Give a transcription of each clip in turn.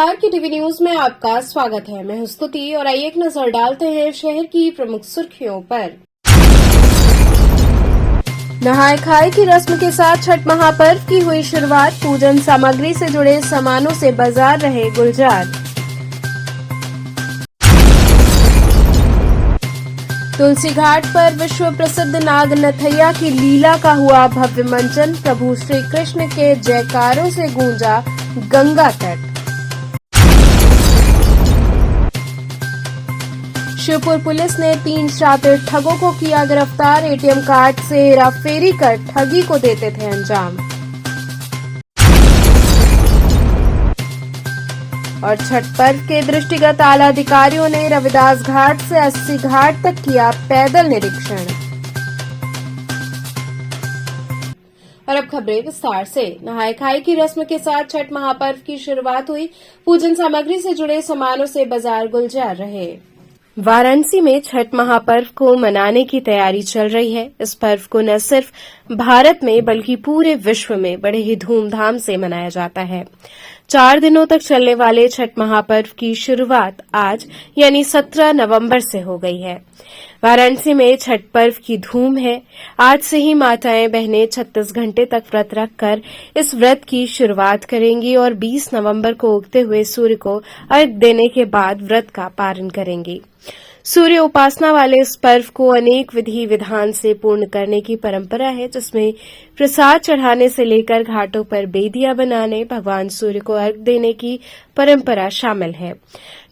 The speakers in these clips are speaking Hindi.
नमस्कार की टीवी न्यूज में आपका स्वागत है। मैं हूं स्तुति और आइए एक नजर डालते हैं शहर की प्रमुख सुर्खियों पर। नहाय खाए की रस्म के साथ छठ महापर्व की हुई शुरुआत। पूजन सामग्री से जुड़े सामानों से बाजार रहे गुलजार। तुलसी घाट पर विश्व प्रसिद्ध नाग नथैया की लीला का हुआ भव्य मंचन। प्रभु श्री कृष्ण के जयकारों से गूंजा गंगा तट। शिवपुर पुलिस ने 3 शातिर ठगों को किया गिरफ्तार। एटीएम कार्ड से हेराफेरी कर ठगी को देते थे अंजाम। और छठ पर्व के दृष्टिगत आला अधिकारियों ने रविदास घाट से 80 घाट तक किया पैदल निरीक्षण। और अब खबरें विस्तार से। नहाय खाए की रस्म के साथ छठ महापर्व की शुरुआत हुई। पूजन सामग्री से जुड़े सामानों से बाजार गुलजार रहे। वाराणसी में छठ महापर्व को मनाने की तैयारी चल रही है। इस पर्व को न सिर्फ भारत में बल्कि पूरे विश्व में बड़े ही धूमधाम से मनाया जाता है। 4 दिनों तक चलने वाले छठ महापर्व की शुरुआत आज यानी 17 नवंबर से हो गई है। वाराणसी में छठ पर्व की धूम है। आज से ही माताएं बहनें 36 घंटे तक व्रत रखकर इस व्रत की शुरुआत करेंगी और 20 नवंबर को उगते हुए सूर्य को अर्घ्य देने के बाद व्रत का पारण करेंगी। सूर्य उपासना वाले इस पर्व को अनेक विधि विधान से पूर्ण करने की परंपरा है, जिसमें प्रसाद चढ़ाने से लेकर घाटों पर बेदिया बनाने, भगवान सूर्य को अर्घ्य देने की परंपरा शामिल है।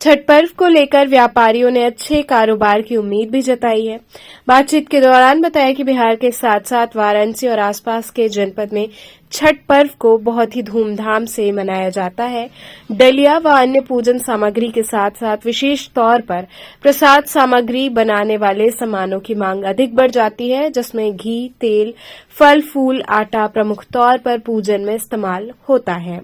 छठ पर्व को लेकर व्यापारियों ने अच्छे कारोबार की उम्मीद भी जताई है। बातचीत के दौरान बताया कि बिहार के साथ साथ वाराणसी और आसपास के जनपद में छठ पर्व को बहुत ही धूमधाम से मनाया जाता है। डलिया व अन्य पूजन सामग्री के साथ साथ विशेष तौर पर प्रसाद सामग्री बनाने वाले सामानों की मांग अधिक बढ़ जाती है, जिसमें घी, तेल, फल फूल, आटा प्रमुख तौर पर पूजन में इस्तेमाल होता है।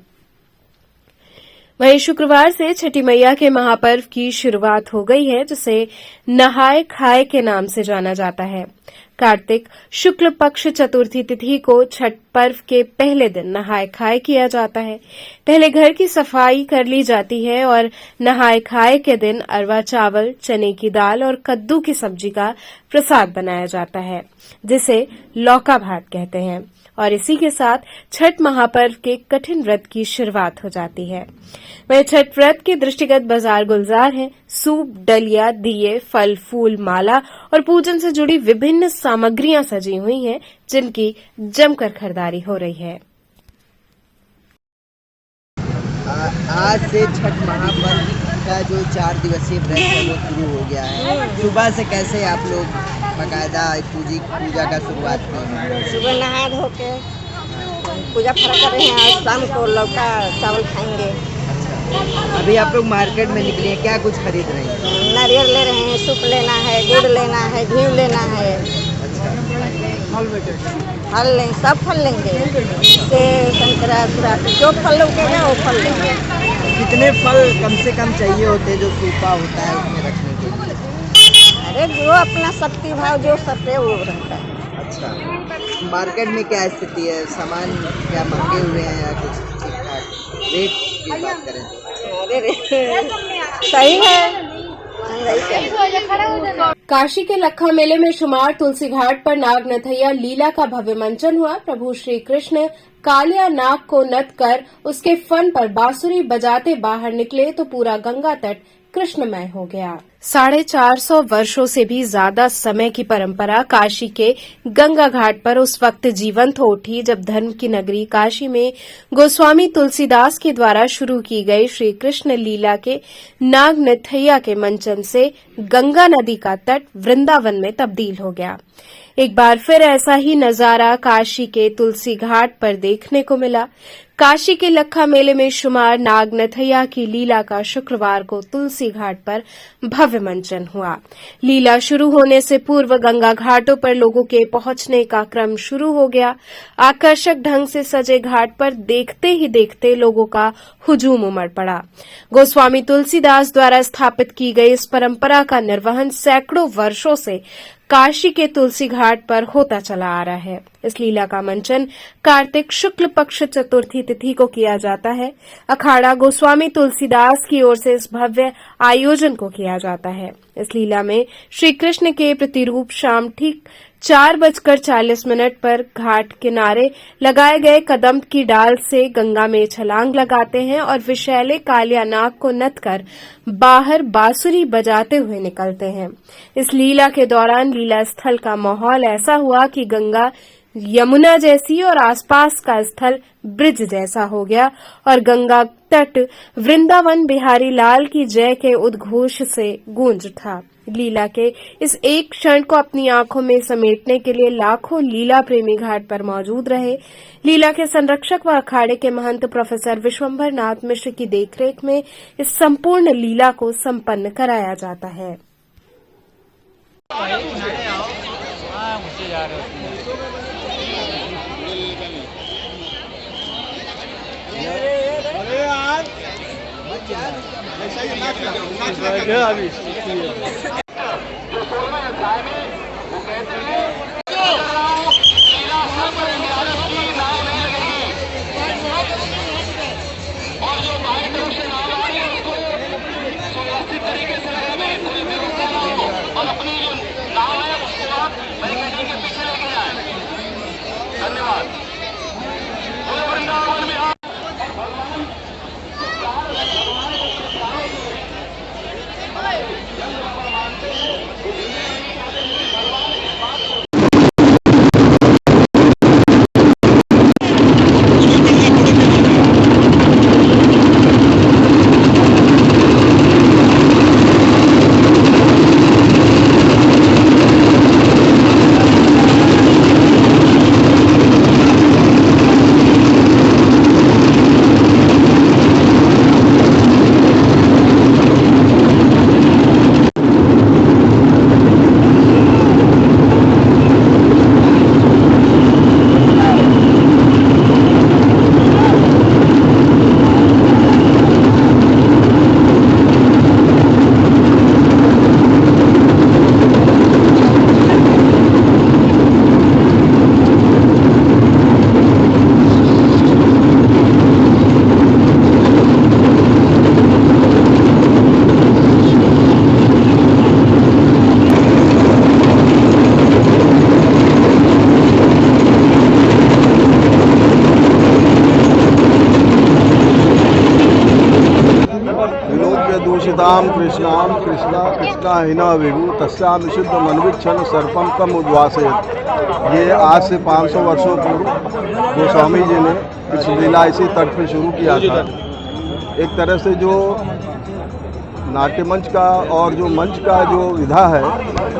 वहीं शुक्रवार से छठी मैया के महापर्व की शुरुआत हो गई है, जिसे नहाय खाए के नाम से जाना जाता है। कार्तिक शुक्ल पक्ष चतुर्थी तिथि को छठ पर्व के पहले दिन नहाय खाए किया जाता है। पहले घर की सफाई कर ली जाती है और नहाय खाए के दिन अरवा चावल, चने की दाल और कद्दू की सब्जी का प्रसाद बनाया जाता है, जिसे लौका भात कहते हैं। और इसी के साथ छठ महापर्व के कठिन व्रत की शुरुआत हो जाती है। वह छठ व्रत के दृष्टिगत बाजार गुलजार है। सूप, डलिया, दिए, फल फूल, माला और पूजन से जुड़ी विभिन्न सामग्रियां सजी हुई हैं, जिनकी जमकर खरीदारी हो रही है। आज से छठ महापर्व का जो 4 दिवसीय व्रत है वो शुरू हो गया है। सुबह से कैसे आप लोग बाकायदा पूजा का शुरुआत की? सुबह नहा धो के पूजा फरा कर रहे हैं। शाम को लौका चावल खाएंगे। अभी आप लोग मार्केट में निकले हैं, क्या कुछ खरीद रहे हैं? नारियल ले रहे हैं, सूप लेना है, गुड़ लेना है, घी लेना है। फल लें, सब फल लेंगे। सेब, संतरा, जो फल लगेगा वो फल लेंगे। कितने फल कम से कम चाहिए होते हैं जो सूपा होता है उसमें रखने के लिए? अरे जो अपना शक्ति भाव जो सटे वो रहता है। अच्छा, मार्केट में क्या स्थिति है? सामान क्या महंगे हुए हैं या कुछ ठीक ठाक? रेट की बात करें तो अरे सही है। काशी के लखा मेले में शुमार तुलसी घाट पर नाग नथैया लीला का भव्य मंचन हुआ। प्रभु श्री कृष्ण कालिया नाग को नत कर उसके फन पर बांसुरी बजाते बाहर निकले तो पूरा गंगा तट कृष्णमय हो गया। 450 वर्षों से भी ज्यादा समय की परंपरा काशी के गंगा घाट पर उस वक्त जीवंत हो उठी जब धर्म की नगरी काशी में गोस्वामी तुलसीदास के द्वारा शुरू की गई श्री कृष्ण लीला के नाग नथैया के मंचन से गंगा नदी का तट वृंदावन में तब्दील हो गया। एक बार फिर ऐसा ही नजारा काशी के तुलसी घाट पर देखने को मिला। काशी के लखा मेले में शुमार नाग नथैया की लीला का शुक्रवार को तुलसी घाट पर भव्य मंचन हुआ। लीला शुरू होने से पूर्व गंगा घाटों पर लोगों के पहुंचने का क्रम शुरू हो गया। आकर्षक ढंग से सजे घाट पर देखते ही देखते लोगों का हुजूम उमड़ पड़ा। गोस्वामी तुलसीदास द्वारा स्थापित की गई इस परंपरा का निर्वहन सैकड़ों वर्षों से काशी के तुलसी घाट पर होता चला आ रहा है। इस लीला का मंचन कार्तिक शुक्ल पक्ष चतुर्थी तिथि को किया जाता है। अखाड़ा गोस्वामी तुलसीदास की ओर से इस भव्य आयोजन को किया जाता है। इस लीला में श्री कृष्ण के प्रतिरूप शाम ठीक 4:40 पर घाट किनारे लगाए गए कदम की डाल से गंगा में छलांग लगाते हैं और विषैले कालिया नाग को नत कर बाहर बांसुरी बजाते हुए निकलते हैं। इस लीला के दौरान लीला स्थल का माहौल ऐसा हुआ कि गंगा यमुना जैसी और आसपास का स्थल ब्रिज जैसा हो गया और गंगा तट वृंदावन बिहारी लाल की जय के उद्घोष से गूंज उठा। लीला के इस एक क्षण को अपनी आंखों में समेटने के लिए लाखों लीला प्रेमी घाट पर मौजूद रहे। लीला के संरक्षक व अखाड़े के महंत प्रोफेसर विश्वंभर नाथ मिश्र की देखरेख में इस संपूर्ण लीला को संपन्न कराया जाता है। दूषिताम कृष्णाम कृष्णा हिना विभु तस्याम विशुद्ध मनविच्छन सर्पम कम उद्वासेत। ये आज से 500 वर्षों पूर्व गोस्वामी जी ने इस लीला इसी तट पे शुरू किया था। एक तरह से जो नाट्य मंच का और जो मंच का जो विधा है,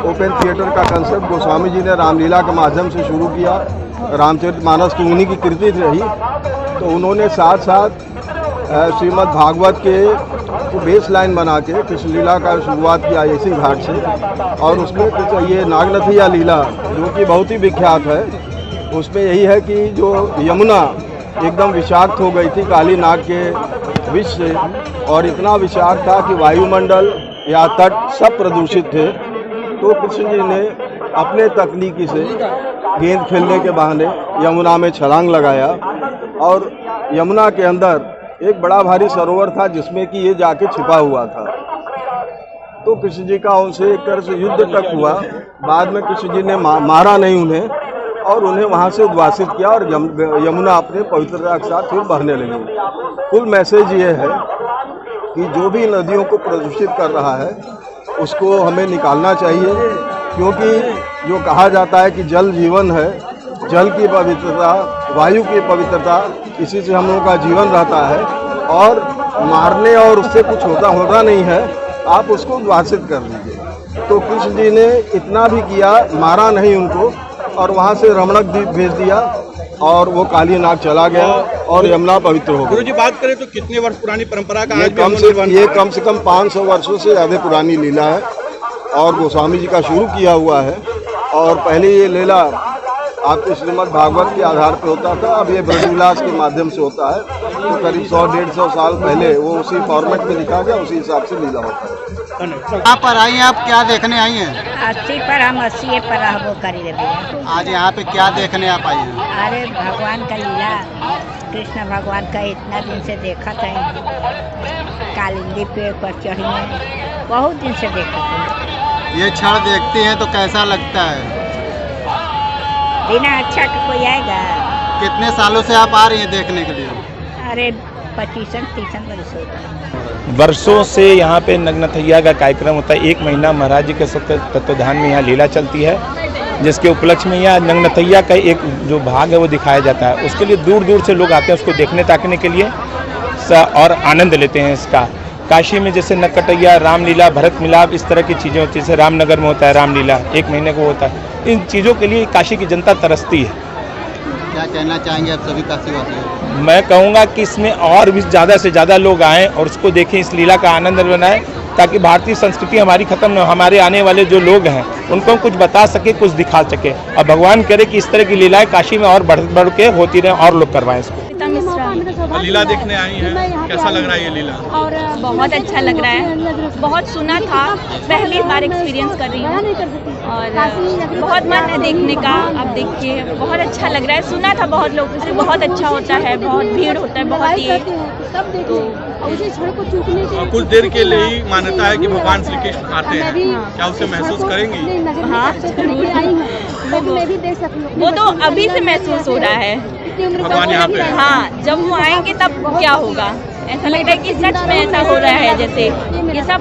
ओपन थिएटर का कंसेप्ट गोस्वामी जी ने रामलीला के माध्यम से शुरू किया। रामचरितमानस तो उन्हीं की कृति रही, तो उन्होंने साथ साथ श्रीमद् भागवत के बेस लाइन बना के कृष्ण लीला का शुरुआत किया इसी घाट से, और उसमें ये नागनथिया लीला जो कि बहुत ही विख्यात है, उसमें यही है कि जो यमुना एकदम विषाक्त हो गई थी काली नाग के विष से, और इतना विषाक्त था कि वायुमंडल या तट सब प्रदूषित थे। तो कृष्ण जी ने अपने तकनीकी से गेंद खेलने के बहाने यमुना में छलांग लगाया, और यमुना के अंदर एक बड़ा भारी सरोवर था जिसमें कि ये जाके छिपा हुआ था। तो कृष्ण जी का उनसे एक तरह से युद्ध तक हुआ। बाद में कृष्ण जी ने मारा नहीं उन्हें, और उन्हें वहाँ से उद्वासित किया, और यमुना अपने पवित्रता के साथ फिर बहने लगी। कुल मैसेज ये है कि जो भी नदियों को प्रदूषित कर रहा है उसको हमें निकालना चाहिए, क्योंकि जो कहा जाता है कि जल जीवन है, जल की पवित्रता, वायु की पवित्रता, इसी से हम लोगों का जीवन रहता है, और मारने और उससे कुछ होता नहीं है, आप उसको उद्वासित कर दीजिए। तो कृष्ण जी ने इतना भी किया, मारा नहीं उनको, और वहाँ से रमणक द्वीप भेज दिया, और वो काली नाग चला गया और यमुना पवित्र हो गई। गुरुजी बात करें तो कितने वर्ष पुरानी परंपरा का ये कम से कम 500 वर्षों से ज़्यादा पुरानी लीला है, और गोस्वामी जी का शुरू किया हुआ है। और पहले ये लीला आपके श्रीमद् भागवत के आधार पर होता था, अब ये ब्रजविलास के माध्यम से होता है। तो करीब 100-150 साल पहले वो उसी फॉर्मेट में लिखा गया, उसी हिसाब से लीला होता है। यहाँ पर आई हैं आप, क्या देखने आई हैं? 80 पर हम 80 पर रहबो करी रे भैया। आज यहाँ पे क्या देखने आप आई हैं? अरे भगवान का लीला, कृष्ण भगवान का इतना दिन से देखा था, कालिंदी पेड़ पर चढ़ी हैं, बहुत दिन से देखा था। ये क्षण देखती हैं तो कैसा लगता है? बिना अच्छा का कोई आएगा? कितने सालों से आप आ रही हैं देखने के लिए? अरे 25-30 वर्ष होता है। वर्षों से यहाँ पे नग्नथैया का कार्यक्रम होता है। 1 महीना महाराज जी के तत्वाधान में यहाँ लीला चलती है, जिसके उपलक्ष्य में यहाँ नग्नथैया का एक जो भाग है वो दिखाया जाता है। उसके लिए दूर दूर से लोग आते हैं उसको देखने ताकने के लिए और आनंद लेते हैं इसका। काशी में जैसे नकटैया, रामलीला, भरत मिलाप, इस तरह की चीज़ें होती है। जैसे रामनगर में होता है रामलीला, 1 महीने को होता है। इन चीज़ों के लिए काशी की जनता तरसती है। क्या कहना चाहेंगे आप सभी काशीवासियों को? मैं कहूँगा कि इसमें और भी ज़्यादा से ज़्यादा लोग आएँ और उसको देखें, इस लीला का आनंद बनाएं, ताकि भारतीय संस्कृति हमारी खत्म न हो। हमारे आने वाले जो लोग हैं उनको हम कुछ बता सके, कुछ दिखा सके, और भगवान करे कि इस तरह की लीलाएं काशी में और बढ़ के होती रहें और लोग करवाएं इसको। लीला देखने आई हैं, कैसा लग रहा है ये लीला? बहुत अच्छा लग रहा है, बहुत सुना था, पहली बार एक्सपीरियंस कर रही हूँ और बहुत मन है देखने का। अब देखिए बहुत अच्छा लग रहा है, सुना था बहुत लोगों से बहुत अच्छा होता है, बहुत भीड़ होता है, बहुत ही कुछ देर के लिए ही मान्यता है कि भगवान श्री कृष्ण आते हैं, क्या उसे महसूस करेंगी? हाँ वो तो अभी से महसूस हो रहा है भगवान यहाँ पे। हाँ, जब वो आएंगे तब क्या होगा, ऐसा लग रहा है कि सच में ऐसा हो रहा है, जैसे ये सब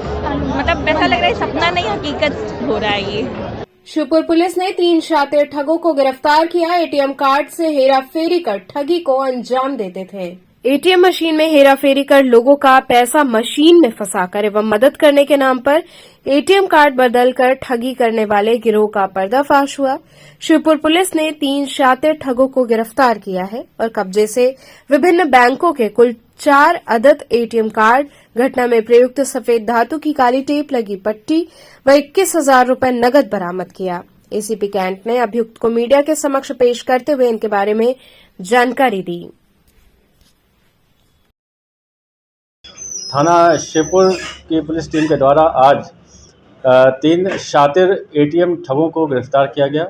मतलब ऐसा लग रहा है सपना नहीं हकीकत हो रहा है ये। शिवपुर पुलिस ने 3 शातिर ठगों को गिरफ्तार किया। एटीएम कार्ड से हेराफेरी कर ठगी को अंजाम देते थे। एटीएम मशीन में हेराफेरी कर लोगों का पैसा मशीन में फंसाकर एवं मदद करने के नाम पर एटीएम कार्ड बदलकर ठगी करने वाले गिरोह का पर्दाफाश हुआ। शिवपुर पुलिस ने 3 शातिर ठगों को गिरफ्तार किया है और कब्जे से विभिन्न बैंकों के कुल 4 अदद एटीएम कार्ड, घटना में प्रयुक्त सफेद धातु की काली टेप लगी पट्टी व 21,000 रुपए नकद बरामद किया। एसीपी कैंट ने अभियुक्त को मीडिया के समक्ष पेश करते हुए इनके बारे में जानकारी दी। थाना शिवपुर की पुलिस टीम के द्वारा आज 3 शातिर एटीएम ठगों को गिरफ्तार किया गया,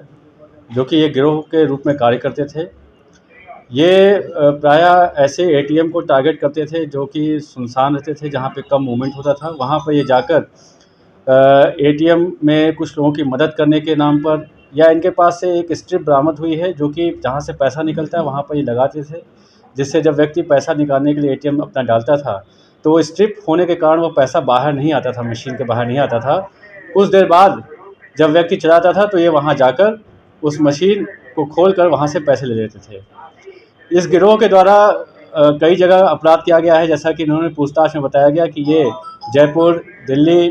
जो कि ये गिरोह के रूप में कार्य करते थे। ये प्रायः ऐसे एटीएम को टारगेट करते थे जो कि सुनसान रहते थे, जहाँ पे कम मूवमेंट होता था। वहाँ पर ये जाकर एटीएम में कुछ लोगों की मदद करने के नाम पर, या इनके पास से एक स्ट्रिप बरामद हुई है जो कि जहाँ से पैसा निकलता है वहाँ पर ये लगाते थे, जिससे जब व्यक्ति पैसा निकालने के लिए एटीएम अपना डालता था तो वो स्ट्रिप होने के कारण वो पैसा बाहर नहीं आता था, मशीन के बाहर नहीं आता था। कुछ देर बाद जब व्यक्ति चलाता था तो ये वहाँ जाकर उस मशीन को खोलकर वहाँ से पैसे ले लेते थे। इस गिरोह के द्वारा कई जगह अपराध किया गया है, जैसा कि इन्होंने पूछताछ में बताया गया कि ये जयपुर, दिल्ली,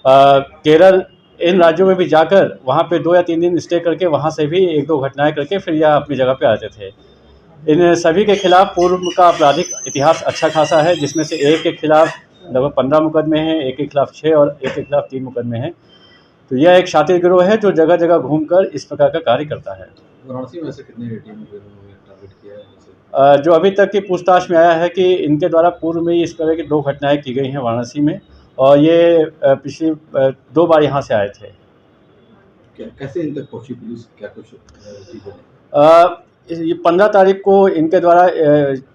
केरल, इन राज्यों में भी जाकर वहाँ पे 2 या 3 दिन स्टे करके वहाँ से भी 1-2 घटनाएं करके फिर यह अपनी जगह पे आते थे। इन सभी के खिलाफ पूर्व का आपराधिक इतिहास अच्छा खासा है, जिसमें से एक के खिलाफ लगभग 15 मुकदमे हैं, एक के खिलाफ 6 और एक के खिलाफ 3 मुकदमे हैं। तो यह एक शातिर गिरोह है जो जगह जगह घूमकर इस प्रकार का कार्य करता है। वाराणसी में ऐसे कितने एटीएम टारगेट किया है? जो अभी तक की पूछताछ में आया है कि इनके द्वारा पूर्व में ही इस तरह की 2 घटनाएं की गई हैं वाराणसी में, और ये पिछली 2 बार यहाँ से आए थे। कैसे इन तक पहुंची पुलिस, क्या कुछ? ये 15 तारीख को इनके द्वारा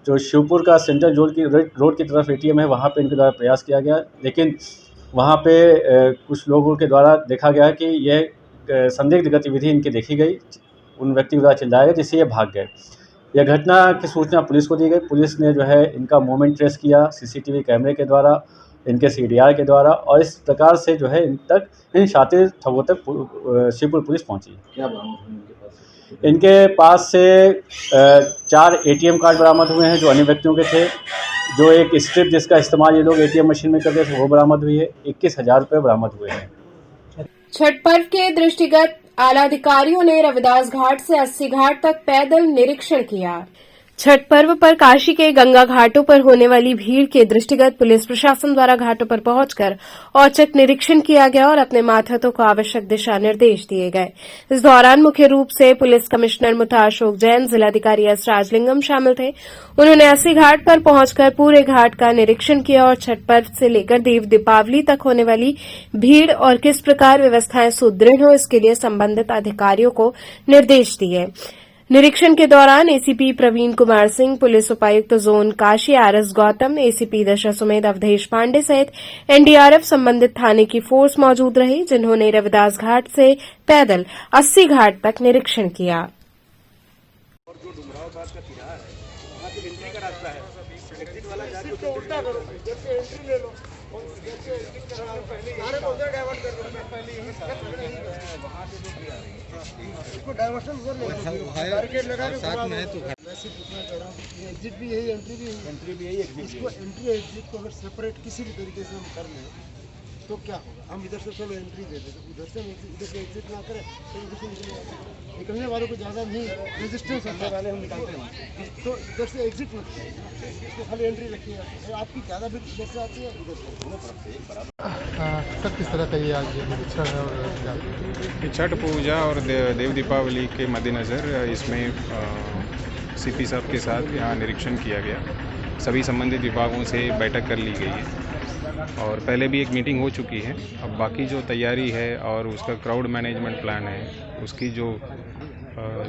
जो शिवपुर का सेंट्रल रोड की तरफ एटीएम है वहाँ पे इनके द्वारा प्रयास किया गया, लेकिन वहाँ पे कुछ लोगों के द्वारा देखा गया कि यह संदिग्ध गतिविधि इनकी देखी गई, उन व्यक्ति के द्वारा चिल्लाया गया, जिससे ये भाग गए। यह घटना की सूचना पुलिस को दी गई। पुलिस ने जो है इनका मूवमेंट ट्रेस किया सीसीटीवी कैमरे के द्वारा, इनके सीडीआर के द्वारा, और इस प्रकार से जो है इन शातिर ठगों तक शिवपुर पुलिस पहुँची। क्या बरामद इनके पास से 4 एटीएम कार्ड बरामद हुए हैं जो अन्य व्यक्तियों के थे। जो एक स्ट्रिप जिसका इस्तेमाल ये लोग एटीएम मशीन में करते थे वो बरामद हुई है। 21,000 रुपये बरामद हुए हैं। छठ पर्व के दृष्टिगत आला अधिकारियों ने रविदास घाट से 80 घाट तक पैदल निरीक्षण किया। छठ पर्व पर काशी के गंगा घाटों पर होने वाली भीड़ के दृष्टिगत पुलिस प्रशासन द्वारा घाटों पर पहुंचकर औचक निरीक्षण किया गया और अपने मातहतों को आवश्यक दिशा निर्देश दिए गए। इस दौरान मुख्य रूप से पुलिस कमिश्नर मुथा अशोक जैन, जिलाधिकारी एस राजलिंगम शामिल थे। उन्होंने अस्सी घाट पर पहुंचकर पूरे घाट का निरीक्षण किया और छठ पर्व से लेकर देव दीपावली तक होने वाली भीड़ और किस प्रकार व्यवस्थाएं सुदृढ़ हो, इसके लिए संबंधित अधिकारियों को निर्देश दिए। निरीक्षण के दौरान एसीपी प्रवीण कुमार सिंह, पुलिस उपायुक्त zone Kashi RS Gautam, ACP Dashashwamedh Awadhesh Pandey सहित एनडीआरएफ संबंधित थाने की फोर्स मौजूद रही, जिन्होंने रविदास घाट से पैदल 80 घाट तक निरीक्षण किया। एग्जिट भी यही, एंट्री भी यही। इसको एंट्री एग्जिट को अगर सेपरेट किसी भी तरीके से हम कर लें तो क्या होगा? हम इधर से चलो एंट्री दे दें, उधर से इधर से एग्जिट ना करें तो इधर से निकलने वालों को ज़्यादा नहीं रेजिस्टेंस होने वाले हम निकालते हैं, तो इधर से एग्जिट मत करें, इसको खाली एंट्री रखिए। आपकी ज़्यादा भी इधर से आती है, इधर से दोनों तरफ से बराबर। सर किस तरह का ये आज निरीक्षण है? और छठ पूजा और देव दीपावली के मद्देनज़र इसमें सीपी साहब के साथ यहाँ निरीक्षण किया गया। सभी संबंधित विभागों से बैठक कर ली गई है और पहले भी एक मीटिंग हो चुकी है। अब बाकी जो तैयारी है और उसका क्राउड मैनेजमेंट प्लान है, उसकी जो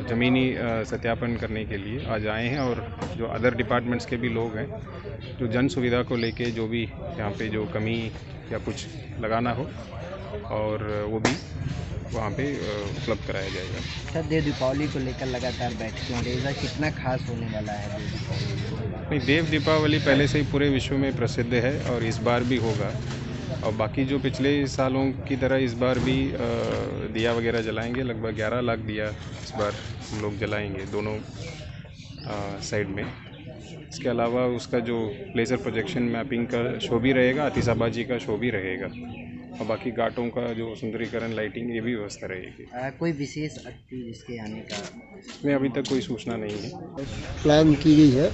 ज़मीनी सत्यापन करने के लिए आज आए हैं और जो अदर डिपार्टमेंट्स के भी लोग हैं, जो जन सुविधा को लेके जो भी यहाँ पे जो कमी या कुछ लगाना हो और वो भी वहाँ पे उपलब्ध कराया जाएगा। सर, देव दीपावली को लेकर लगातार बैठकें हो रही है, कितना खास होने वाला है देव दीपावली? नहीं, देव दीपावली पहले से ही पूरे विश्व में प्रसिद्ध है और इस बार भी होगा। और बाकी जो पिछले सालों की तरह इस बार भी दिया वगैरह जलाएंगे। लगभग 11 लाख दिया इस बार हम लोग जलाएंगे दोनों साइड में। इसके अलावा उसका जो लेज़र प्रोजेक्शन मैपिंग का शो भी रहेगा, आतिशबाजी का शो भी रहेगा और बाकी घाटों का जो सुंदरीकरण, लाइटिंग, ये भी व्यवस्था रहेगी। कोई विशेष अतिथि जिसके आने का में अभी तक कोई सूचना नहीं है। प्लान की गई है,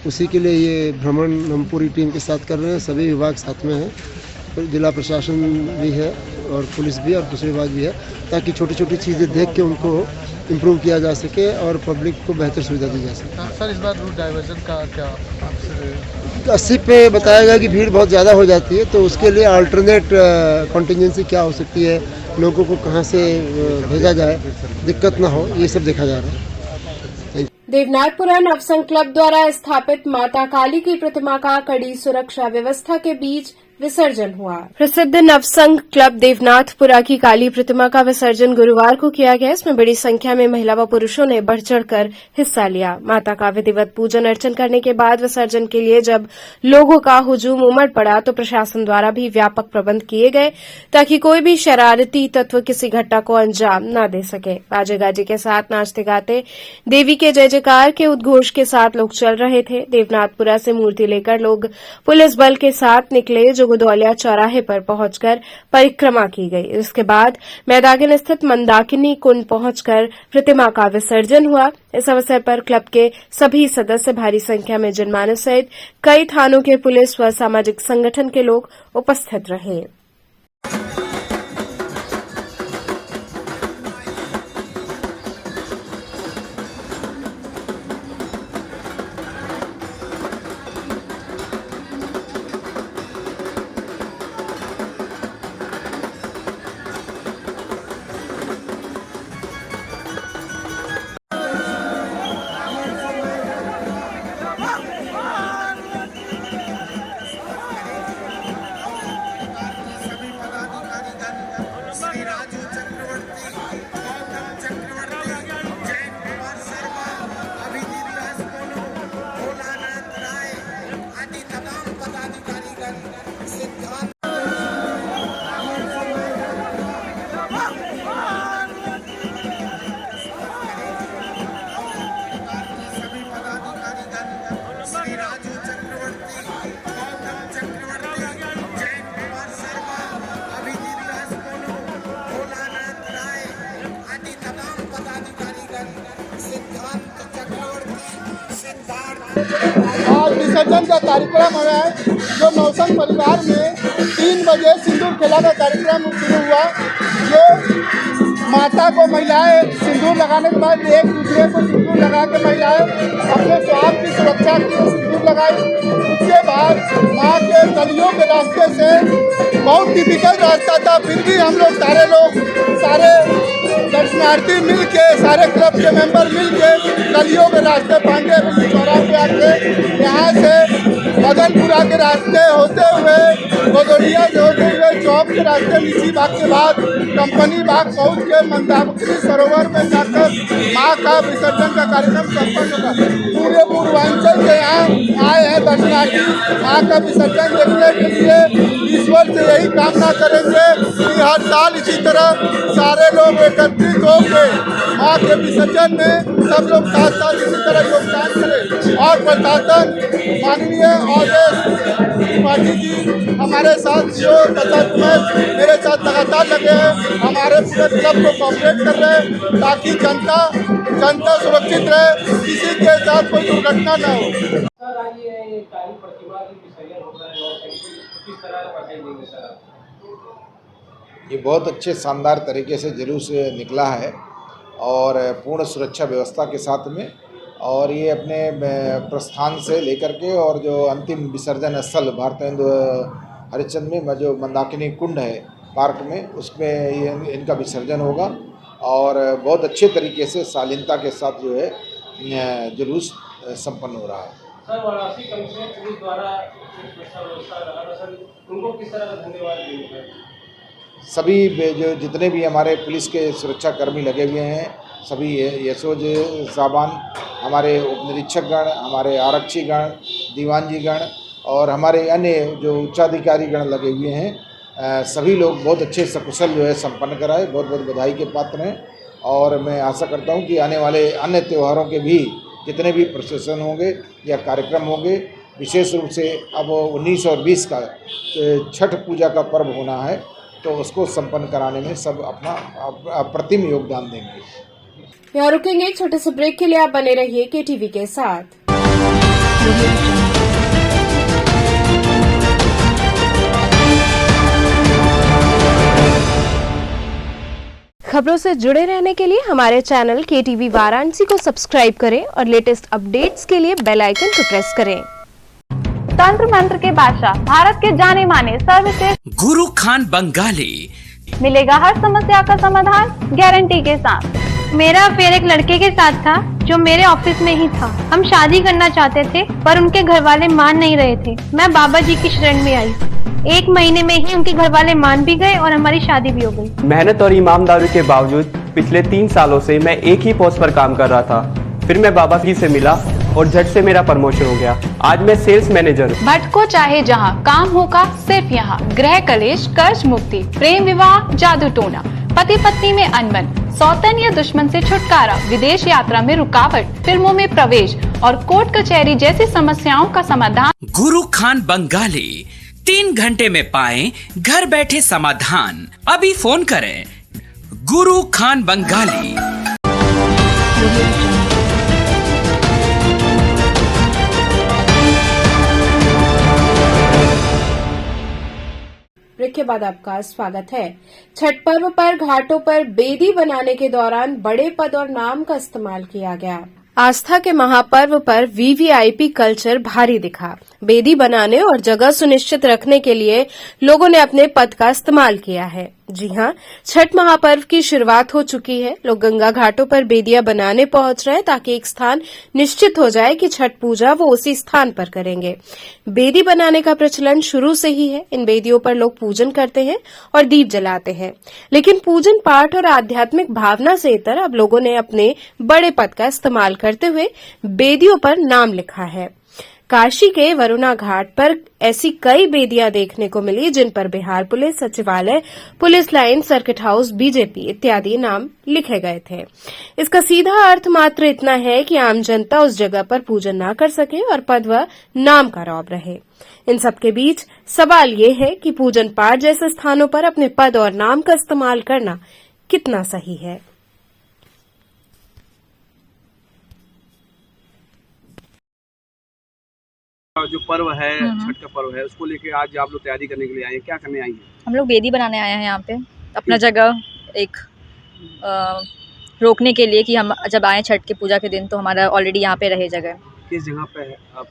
उसी के लिए ये भ्रमण हम पूरी टीम के साथ कर रहे हैं। सभी विभाग साथ में हैं, जिला प्रशासन भी है और पुलिस भी और दूसरे विभाग भी है, ताकि छोटी छोटी चीज़ें देख के उनको इम्प्रूव किया जा सके और पब्लिक को बेहतर सुविधा दी जा सके। सर इस बार रूट डाइवर्जन का क्या आपसे? 80 पे बताया गया कि भीड़ बहुत ज़्यादा हो जाती है, तो उसके लिए अल्टरनेट कॉन्टीजेंसी क्या हो सकती है, लोगों को कहाँ से भेजा जाए, दिक्कत ना हो, ये सब देखा जा रहा है। देवनाथपुरा नवसंघ क्लब द्वारा स्थापित माता काली की प्रतिमा का कड़ी सुरक्षा व्यवस्था के बीच विसर्जन हुआ। प्रसिद्ध नवसंघ क्लब देवनाथपुरा की काली प्रतिमा का विसर्जन गुरुवार को किया गया। इसमें बड़ी संख्या में महिला व पुरुषों ने बढ़ चढ़कर हिस्सा लिया। माता का विधिवत पूजन अर्चन करने के बाद विसर्जन के लिए जब लोगों का हुजूम उमड़ पड़ा तो प्रशासन द्वारा भी व्यापक प्रबंध किए गए ताकि कोई भी शरारती तत्व किसी घटना को अंजाम न दे सके। बाजे गाजे के साथ नाचते गाते देवी के जय जयकार के उद्घोष के साथ लोग चल रहे थे। देवनाथपुरा से मूर्ति लेकर लोग पुलिस बल के साथ निकले, जो गुदौलिया चौराहे पर पहुंचकर परिक्रमा की गई। इसके बाद मैदागिन स्थित मंदाकिनी कुंड पहुंचकर प्रतिमा का विसर्जन हुआ। इस अवसर पर क्लब के सभी सदस्य, भारी संख्या में जनमानस सहित कई थानों के पुलिस व सामाजिक संगठन के लोग उपस्थित रहे। विसर्जन का कार्यक्रम हो रहा है, जो नौसंग परिवार में 3 बजे सिंदूर खेला का कार्यक्रम शुरू हुआ। जो माता को महिलाएं सिंदूर लगाने के बाद एक दूसरे को सिंदूर लगा के महिलाएं अपने स्वास्थ्य की सुरक्षा के लिए सिंदूर लगाई। उसके बाद माँ के गलियों के रास्ते से बहुत डिफिकल्ट रास्ता था, फिर भी हम लोग सारे दर्शनार्थी मिल के, सारे क्लब के मेंबर मिल के गलियों के रास्ते पांडे चौराहे पे आके यहाँ से मदनपुरा के रास्ते होते हुए गोदड़िया से होते हुए चौक के रास्ते नीची बाग के बाद कंपनी बाग पहुँच के मंदाकिनी सरोवर में जाकर माँ का विसर्जन का कार्यक्रम संपन्न होगा। पूरे पूर्वांचल से यहाँ आए हैं दर्शनार्थी माँ का विसर्जन देखने के लिए। ईश्वर से यही कामना करेंगे कि हर साल इसी तरह सारे लोग एकत्रित होकर माँ के विसर्जन में सब लोग साथ साथ इसी तरह योगदान करें। और प्रशासन माननीय अवधेश त्रिपाठी जी हमारे साथ जो तथा तुम्हें मेरे साथ लगातार लगे हैं, हमारे पूरे क्लब को कोऑपरेट कर रहे हैं ताकि जनता सुरक्षित रहे, किसी के साथ कोई दुर्घटना न हो। ये बहुत अच्छे शानदार तरीके से जुलूस निकला है और पूर्ण सुरक्षा व्यवस्था के साथ में, और ये अपने प्रस्थान से लेकर के और जो अंतिम विसर्जन स्थल भारतेंदु हरिश्चंद्र में जो मंदाकिनी कुंड है पार्क में, उसमें ये इनका विसर्जन होगा और बहुत अच्छे तरीके से शालीनता के साथ जो है जुलूस संपन्न हो रहा है। सर, वाराणसी कमिश्नर पुलिस द्वारा व्यवस्था रहा सर, उनको किस तरह का धन्यवाद देंगे? सभी जो जितने भी हमारे पुलिस के सुरक्षा कर्मी लगे हुए हैं, सभी एसओज साहबान, हमारे उप निरीक्षकगण, हमारे आरक्षीगण, दीवानजीगण और हमारे अन्य जो उच्चाधिकारीगण लगे हुए हैं, सभी लोग बहुत अच्छे सकुशल जो है संपन्न कराए, बहुत बहुत बधाई के पात्र हैं। और मैं आशा करता हूं कि आने वाले अन्य त्योहारों के भी जितने भी प्रोसेसन होंगे या कार्यक्रम होंगे, विशेष रूप से अब 19 और 20 का छठ पूजा का पर्व होना है, तो उसको संपन्न कराने में सब अपना अप्रतिम योगदान देंगे। यहाँ रुकेंगे एक छोटे से ब्रेक के लिए, आप बने रहिए केटीवी के साथ। खबरों से जुड़े रहने के लिए हमारे चैनल केटीवी वाराणसी को सब्सक्राइब करें और लेटेस्ट अपडेट्स के लिए बेल आइकन को प्रेस करें। तंत्र मंत्र के बादशाह, भारत के जाने माने सर्वश्रेष्ठ गुरु खान बंगाली, मिलेगा हर समस्या का समाधान गारंटी के साथ। मेरा अफेयर एक लड़के के साथ था जो मेरे ऑफिस में ही था। हम शादी करना चाहते थे पर उनके घर वाले मान नहीं रहे थे। मैं बाबा जी की शरण में आई। 1 महीने में ही उनके घर वाले मान भी गए और हमारी शादी भी हो गई। मेहनत और ईमानदारी के बावजूद पिछले 3 सालों से मैं एक ही पोस्ट पर काम कर रहा था। फिर मैं बाबा जी से मिला और झट से मेरा प्रमोशन हो गया। आज मैं सेल्स मैनेजर हूँ। भटको चाहे जहाँ, काम होगा सिर्फ यहाँ। गृह कलेश, कर्ज मुक्ति, प्रेम विवाह, जादू टोना, पति पत्नी में अनबन, सौतन या दुश्मन से छुटकारा, विदेश यात्रा में रुकावट, फिल्मों में प्रवेश और कोर्ट कचहरी जैसी समस्याओं का समाधान। गुरु खान बंगाली, 3 घंटे में पाएं घर बैठे समाधान। अभी फोन करें। गुरु खान बंगाली। ब्रेक के बाद आपका स्वागत है। छठ पर्व पर घाटों पर बेदी बनाने के दौरान बड़े पद और नाम का इस्तेमाल किया गया। आस्था के महापर्व पर वीवीआईपी कल्चर भारी दिखा। बेदी बनाने और जगह सुनिश्चित रखने के लिए लोगों ने अपने पद का इस्तेमाल किया है। जी हां, छठ महापर्व की शुरुआत हो चुकी है। लोग गंगा घाटों पर बेदियां बनाने पहुंच रहे हैं ताकि एक स्थान निश्चित हो जाए कि छठ पूजा वो उसी स्थान पर करेंगे। बेदी बनाने का प्रचलन शुरू से ही है। इन बेदियों पर लोग पूजन करते हैं और दीप जलाते हैं। लेकिन पूजन पाठ और आध्यात्मिक भावना से इतर अब लोगों ने अपने बड़े पद का इस्तेमाल करते हुए बेदियों पर नाम लिखा है। काशी के वरुणा घाट पर ऐसी कई बेदियां देखने को मिली जिन पर बिहार पुलिस, सचिवालय, police line, circuit house, BJP इत्यादि नाम लिखे गए थे। इसका सीधा अर्थ मात्र इतना है कि आम जनता उस जगह पर पूजन न कर सके और पद व नाम का रौब रहे। इन सबके बीच सवाल ये है कि पूजन पाठ जैसे स्थानों पर अपने पद और नाम का इस्तेमाल करना कितना सही है। जो पर्व है, छठ का पर्व है, उसको लेके आज आप लोग तैयारी करने के लिए आए हैं, क्या करने आए हैं? हम लोग वेदी बनाने आए हैं यहाँ पे, अपना जगह एक रोकने के लिए कि हम जब आए छठ के पूजा के दिन तो हमारा ऑलरेडी यहाँ पे रहे जगह। किस जगह पे है आप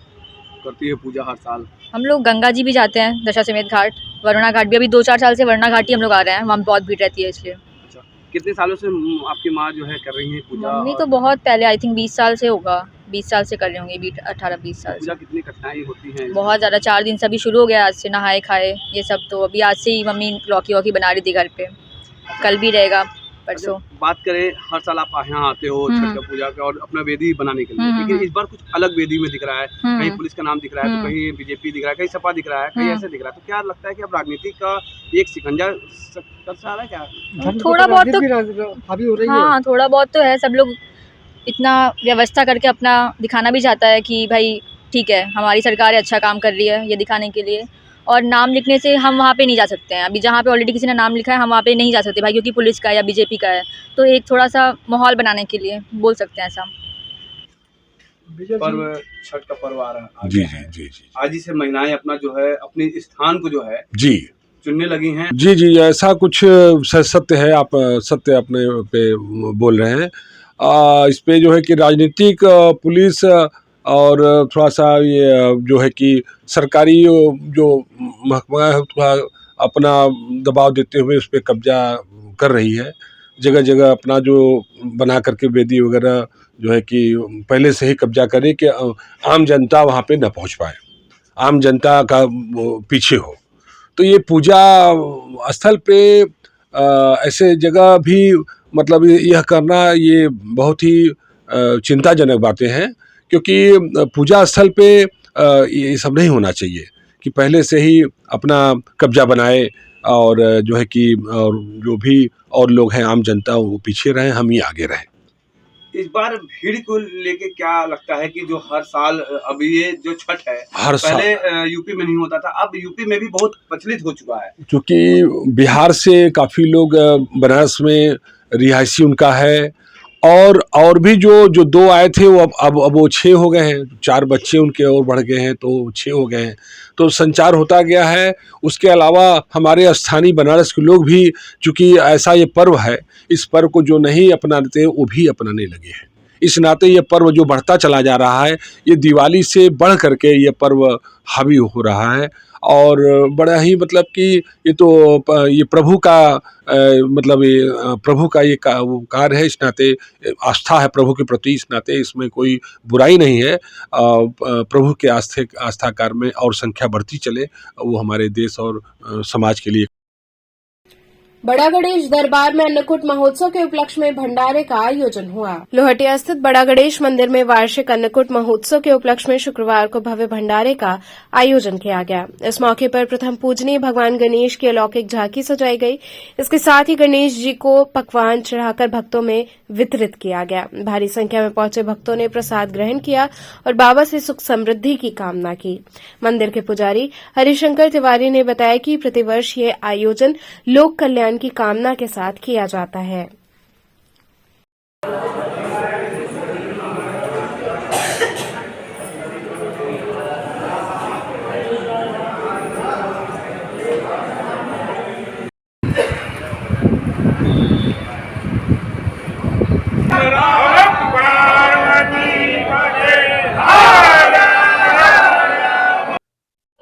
करती है पूजा हर साल? हम लोग गंगा जी भी जाते हैं, दशाश्वमेध घाट, वरुणा घाट भी, अभी 2-4 साल से वरुणा घाट ही हम लोग आ रहे हैं, वहाँ बहुत भीड़ रहती है इसलिए। अच्छा, कितने सालों से आपकी माँ जो है कर रही है पूजा? मम्मी तो बहुत पहले, आई थिंक 20 साल से होगा, 20 साल से कर रही होंगी, 18-20 साल पूजा कितनी कठिनाई होती है? बहुत ज़्यादा, 4 दिन से अभी शुरू हो गया आज से, नहाए खाए ये सब, तो अभी आज से ही मम्मी लौकी वॉकी बना रही थी घर पे, कल भी रहेगा परसों। बात करें, हर साल आप यहाँ आते हो छठ का पूजा का और अपना वेदी बनाने के लिए, लेकिन इस बार कुछ अलग वेदी में दिख रहा है, कहीं पुलिस का नाम दिख रहा है, तो कहीं बीजेपी दिख रहा है, कहीं सपा दिख रहा है, कहीं ऐसे दिख रहा है, तो क्या लगता है कि अब राजनीति का एक शिकंजा कर सा रहा है क्या? थोड़ा बहुत तो हावी हो रही है। हाँ, थोड़ा बहुत तो है, सब लोग इतना व्यवस्था करके अपना दिखाना भी चाहता है कि भाई ठीक है, हमारी सरकार अच्छा काम कर रही है, ये दिखाने के लिए। और नाम लिखने से हम वहाँ पे नहीं जा सकते हैं, अभी जहाँ पे ऑलरेडी किसी ने नाम लिखा है हम वहाँ पे नहीं जा सकते भाई, क्योंकि पुलिस का है या बीजेपी का है, तो एक थोड़ा सा माहौल बनाने के लिए बोल सकते हैं ऐसा। पर्व, छठ का पर्व आ रहा है। जी जी जी जी। आज ही से महिलाएं अपना जो है अपने स्थान को जो है जी चुनने लगी हैं। जी जी, ऐसा कुछ सत्य है, आप सत्य अपने पे बोल रहे हैं। इस पे जो है कि राजनीतिक, पुलिस और थोड़ा सा ये जो है कि सरकारी जो महकमा है थोड़ा अपना दबाव देते हुए उस पर कब्जा कर रही है, जगह जगह अपना जो बना करके वेदी वगैरह जो है कि पहले से ही कब्जा करे कि आम जनता वहाँ पे न पहुँच पाए, आम जनता का पीछे हो। तो ये पूजा स्थल पे ऐसे जगह भी मतलब यह करना ये बहुत ही चिंताजनक बातें हैं, क्योंकि पूजा स्थल पे ये सब नहीं होना चाहिए कि पहले से ही अपना कब्जा बनाए और जो है कि और जो भी और लोग हैं आम जनता वो पीछे रहें, हम ही आगे रहें। इस बार भीड़ को लेके क्या लगता है कि जो हर साल अब ये जो छठ है हर पहले यूपी में नहीं होता था, अब यूपी में भी बहुत प्रचलित हो चुका है, क्योंकि बिहार से काफ़ी लोग बनारस में रिहायशी उनका है, और भी जो 2 आए थे वो अब वो 6 हो गए हैं, 4 बच्चे उनके और बढ़ गए हैं तो 6 हो गए हैं, तो संचार होता गया है। उसके अलावा हमारे स्थानीय बनारस के लोग भी, चूँकि ऐसा ये पर्व है, इस पर्व को जो नहीं अपनाते वो भी अपनाने लगे हैं। इस नाते ये पर्व जो बढ़ता चला जा रहा है, ये दिवाली से बढ़ करके ये पर्व हावी हो रहा है, और बड़ा ही मतलब कि ये तो ये प्रभु का मतलब ये प्रभु का ये कार्य है, इस नाते आस्था है प्रभु के प्रति, इस नाते इसमें कोई बुराई नहीं है। प्रभु के आस्था कार्य में और संख्या बढ़ती चले, वो हमारे देश और समाज के लिए। बड़ा गणेश दरबार में अन्नकूट महोत्सव के उपलक्ष्य में भंडारे का आयोजन हुआ। लोहटिया स्थित बड़ा गणेश मंदिर में वार्षिक अन्नकूट महोत्सव के उपलक्ष्य में शुक्रवार को भव्य भंडारे का आयोजन किया गया। इस मौके पर प्रथम पूजनीय भगवान गणेश की अलौकिक झांकी सजाई गई। इसके साथ ही गणेश जी को पकवान चढ़ाकर भक्तों में वितरित किया गया। भारी संख्या में पहुंचे भक्तों ने प्रसाद ग्रहण किया और बाबा से सुख समृद्धि की कामना की। मंदिर के पुजारी हरिशंकर तिवारी ने बताया कि प्रतिवर्ष ये आयोजन लोक कल्याण की कामना के साथ किया जाता है।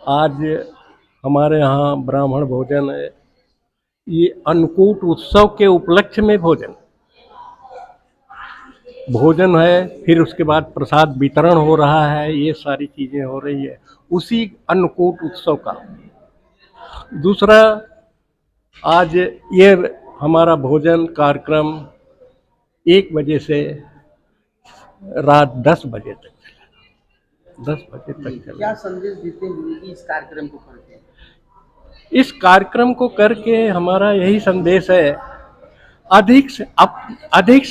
आज हमारे यहाँ ब्राह्मण भोजन है, ये अन्नकूट उत्सव के उपलक्ष्य में भोजन है, फिर उसके बाद प्रसाद वितरण हो रहा है, ये सारी चीज़ें हो रही है उसी अन्नकूट उत्सव का। दूसरा, आज ये हमारा भोजन कार्यक्रम 1 बजे से रात 10 बजे तक चला, 10 बजे तक चला। क्या संदेश देते हैं इस कार्यक्रम को करके? इस कार्यक्रम को करके हमारा यही संदेश है, अधिक से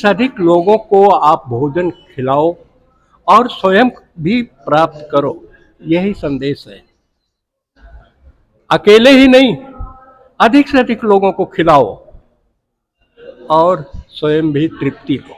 अधिक लोगों को आप भोजन खिलाओ और स्वयं भी प्राप्त करो, यही संदेश है। अकेले ही नहीं, अधिक से अधिक लोगों को खिलाओ और स्वयं भी तृप्ति हो।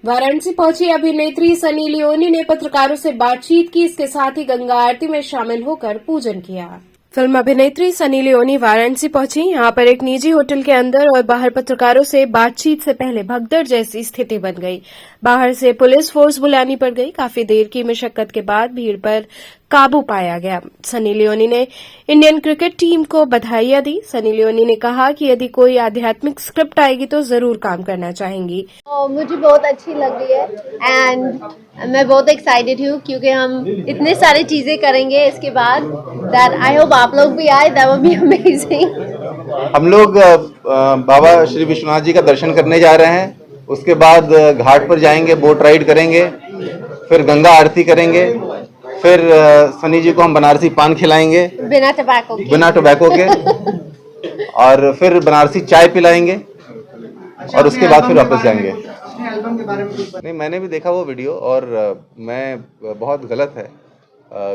वाराणसी पहुंची अभिनेत्री सनी लियोनी ने पत्रकारों से बातचीत की। इसके साथ ही गंगा आरती में शामिल होकर पूजन किया। फिल्म अभिनेत्री सनी लियोनी वाराणसी पहुंची। यहां पर एक निजी होटल के अंदर और बाहर पत्रकारों से बातचीत से पहले भगदड़ जैसी स्थिति बन गई। बाहर से पुलिस फोर्स बुलानी पड़ गई। काफी देर की मशक्कत के बाद भीड़ पर काबू पाया गया। सनी लियोनी ने इंडियन क्रिकेट टीम को बधाइयां दी। सनी लियोनी ने कहा कि यदि कोई आध्यात्मिक स्क्रिप्ट आएगी तो जरूर काम करना चाहेंगी। मुझे बहुत अच्छी लग रही है एंड मैं बहुत एक्साइटेड हूँ क्योंकि हम इतने सारी चीजें करेंगे इसके बाद। दैट आई होप आप लोग भी आए, दैट विल बी अमेजिंग। हम लोग बाबा श्री विश्वनाथ जी का दर्शन करने जा रहे हैं। उसके बाद घाट पर जाएंगे, बोट राइड करेंगे, फिर गंगा आरती करेंगे, फिर सनी जी को हम बनारसी पान खिलाएंगे बिना टोबैको के और फिर बनारसी चाय पिलाएंगे और उसके बाद फिर वापस जाएंगे। नहीं, मैंने भी देखा वो वीडियो और मैं बहुत गलत है।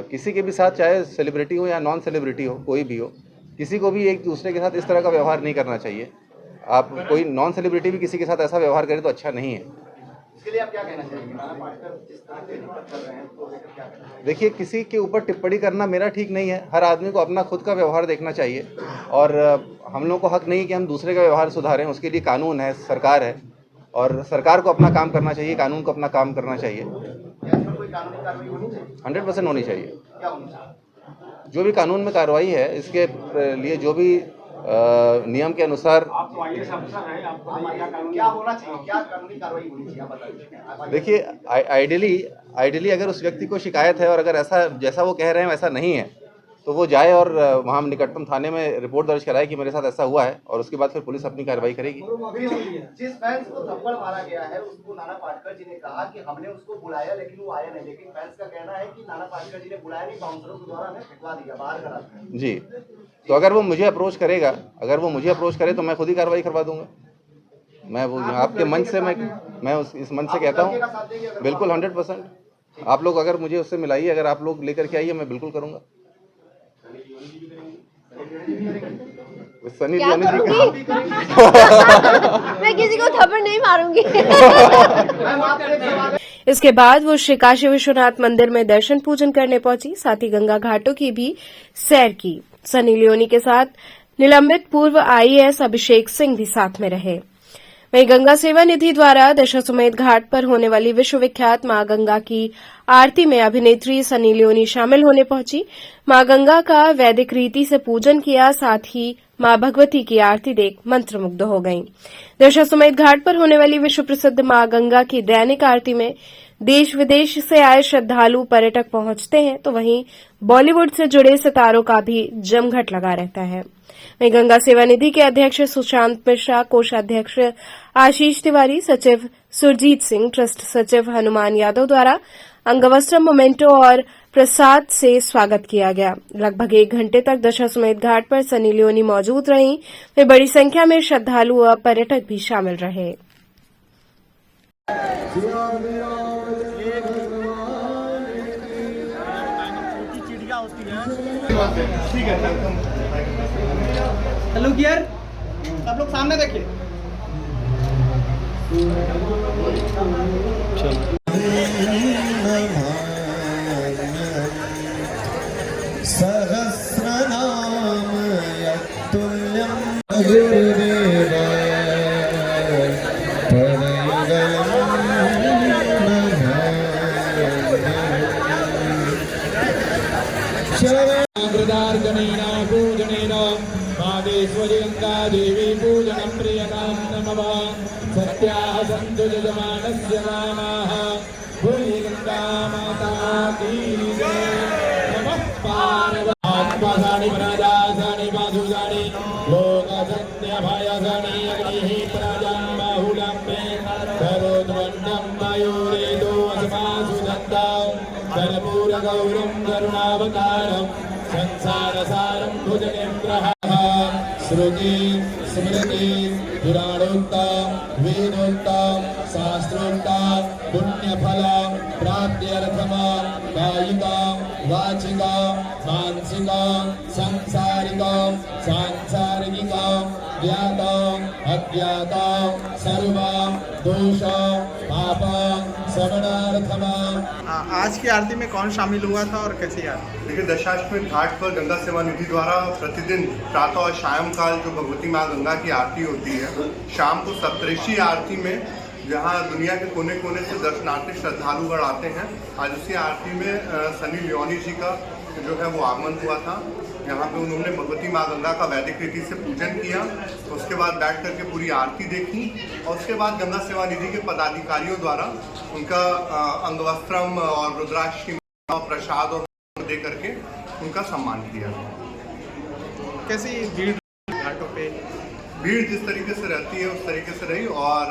किसी के भी साथ, चाहे सेलिब्रिटी हो या नॉन सेलिब्रिटी हो, कोई भी हो, किसी को भी एक दूसरे के साथ इस तरह का व्यवहार नहीं करना चाहिए। आप कोई नॉन सेलिब्रिटी भी किसी के साथ ऐसा व्यवहार करे तो अच्छा नहीं है। इसके लिए आप क्या कहना चाहेंगे? नाना पाटेकर जिस तरह से टिप्पणी कर रहे हैं तो लेकर क्या कहना चाहेंगे? देखिए, किसी के ऊपर टिप्पणी करना मेरा ठीक नहीं है। हर आदमी को अपना खुद का व्यवहार देखना चाहिए और हम लोग को हक नहीं कि हम दूसरे का व्यवहार सुधारें। उसके लिए कानून है, सरकार है और सरकार को अपना काम करना चाहिए, कानून को अपना काम करना चाहिए। 100% होनी चाहिए। जो भी कानून में कार्रवाई है, इसके लिए जो भी नियम के अनुसार क्या होना चाहिए, क्या कानूनी कार्रवाई होनी चाहिए, आप बताइए। देखिए, आइडियली अगर उस व्यक्ति को शिकायत है और अगर ऐसा जैसा वो कह रहे हैं वैसा नहीं है तो वो जाए और वहाँ निकटतम थाने में रिपोर्ट दर्ज कराए कि मेरे साथ ऐसा हुआ है और उसके बाद फिर पुलिस अपनी कार्रवाई करेगी। जिस फैंस को थप्पड़ मारा गया है उसको नाना पाटेकर जी ने कहा कि हमने उसको बुलाया लेकिन वो आया नहीं, लेकिन फैंस का कहना है कि नाना पाटेकर जी ने बुलाया नहीं, बाउंसरों के द्वारा हमें भिजवा दिया, बाहर करा दिया। जी, तो अगर वो मुझे अप्रोच करेगा, अगर वो मुझे अप्रोच करे तो मैं खुद ही कार्रवाई करवा दूंगा। मैं वो आपके मंच से मैं इस मंच से कहता हूँ बिल्कुल 100%। आप लोग अगर मुझे उससे मिलाइए, अगर आप लोग लेकर के आइए, मैं बिल्कुल करूँगा। सनी लियोनी जी मैं किसी को थप्पड़ नहीं मारूंगी। इसके बाद वो श्री काशी विश्वनाथ मंदिर में दर्शन पूजन करने पहुंची। साथ ही गंगा घाटों की भी सैर की। सनी लियोनी के साथ निलंबित पूर्व IAS अभिषेक सिंह भी साथ में रहे। वहीं गंगा सेवा निधि द्वारा दशाश्वमेध घाट पर होने वाली विश्वविख्यात मां गंगा की आरती में अभिनेत्री सनी लियोनी शामिल होने पहुंची। मां गंगा का वैदिक रीति से पूजन किया। साथ ही मां भगवती की आरती देख मंत्रमुग्ध हो गईं। दशाश्वमेध घाट पर होने वाली विश्व प्रसिद्ध मां गंगा की दैनिक आरती में देश विदेश से आए श्रद्धालु पर्यटक पहुंचते हैं, तो वहीं बॉलीवुड से जुड़े सितारों का भी जमघट लगा रहता है। वहीं गंगा सेवा निधि के अध्यक्ष सुशांत मिश्रा, कोषाध्यक्ष आशीष तिवारी, सचिव सुरजीत सिंह, ट्रस्ट सचिव हनुमान यादव द्वारा अंगवस्त्रम, मोमेंटो और प्रसाद से स्वागत किया गया। लगभग 1 घंटे तक दशाश्वमेध घाट पर सनी लियोनी मौजूद रहीं। वे बड़ी संख्या में श्रद्धालु और पर्यटक भी शामिल रहे। हेलो गियर, आप लोग सामने देखिए। सहस्रनाम यत्तुल्यं गंगा देवी पूजनं प्रियतां नमः। सत्याः सन्तु यजमानस्य नामाः, भूमि गंगा माता की जय। नमः पार्वती वरदासानि वासुदानि लोकसत्यभयसानि अग्निः प्रजां बाहुलम्बे करोद्वन्नं मयूरेतो अस्मासु दत्तां कर्पूरगौरं करुणावतारं संसारसारं भुजगेन्द्रः। श्रुति स्मृति पुराणोक्ता वेदोक्ता शास्त्रोक्ता पुण्यफला प्राप्त्यर्थमा कायिका वाचिका मानसिका सांसारिका सांसारिका ज्ञाता अज्ञाता सर्वा दोषा पापं शमनार्थम। आज की आरती में कौन शामिल हुआ था और कैसी आरती? देखिए, दशाश्वमेध घाट पर गंगा सेवा निधि द्वारा प्रतिदिन प्रातः और सायंकाल जो भगवती माँ गंगा की आरती होती है, शाम को सप्तऋषि आरती में जहाँ दुनिया के कोने कोने से दर्शनार्थी श्रद्धालुगण आते हैं, आज उसी आरती में सनी लियोनी जी का जो है वो आगमन हुआ था। यहाँ पे उन्होंने भगवती माँ गंगा का वैदिक रीति से पूजन किया, उसके बाद बैठ करके पूरी आरती देखी और उसके बाद गंगा सेवा निधि के पदाधिकारियों द्वारा उनका अंगवस्त्रम और रुद्राक्ष और प्रसाद और दे करके उनका सम्मान किया। कैसी भीड़ घाटों पे? भीड़ जिस तरीके से रहती है उस तरीके से रही और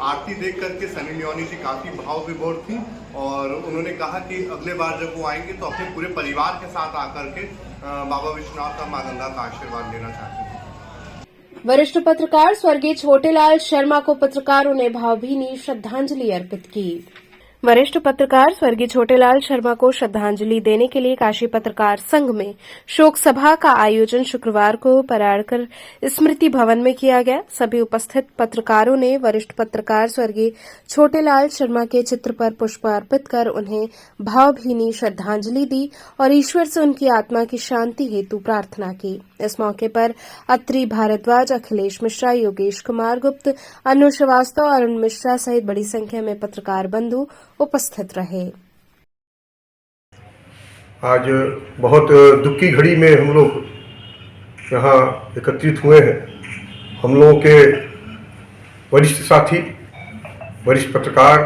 आरती देख करके सनी लियोनी जी काफ़ी भाव विभोर थी और उन्होंने कहा कि अगले बार जब वो आएंगे तो अपने पूरे परिवार के साथ आकर के बाबा विश्वनाथ और माँ गंगा का आशीर्वाद लेना चाहते हैं। वरिष्ठ पत्रकार स्वर्गीय छोटेलाल शर्मा को पत्रकारों ने भावभीनी श्रद्धांजलि अर्पित की। वरिष्ठ पत्रकार स्वर्गीय छोटेलाल शर्मा को श्रद्धांजलि देने के लिए काशी पत्रकार संघ में शोक सभा का आयोजन शुक्रवार को पराड़कर स्मृति भवन में किया गया। सभी उपस्थित पत्रकारों ने वरिष्ठ पत्रकार स्वर्गीय छोटेलाल शर्मा के चित्र पर पुष्प अर्पित कर उन्हें भावभीनी श्रद्धांजलि दी और ईश्वर से उनकी आत्मा की शांति हेतु प्रार्थना की। इस मौके पर अत्रि भारद्वाज, अखिलेश मिश्रा, योगेश कुमार गुप्त, अनु श्रीवास्तव, अरुण मिश्रा सहित बड़ी संख्या में पत्रकार बंधु उपस्थित रहे। आज बहुत दुख की घड़ी में हम लोग यहाँ एकत्रित हुए हैं। हम लोगों के वरिष्ठ साथी, वरिष्ठ पत्रकार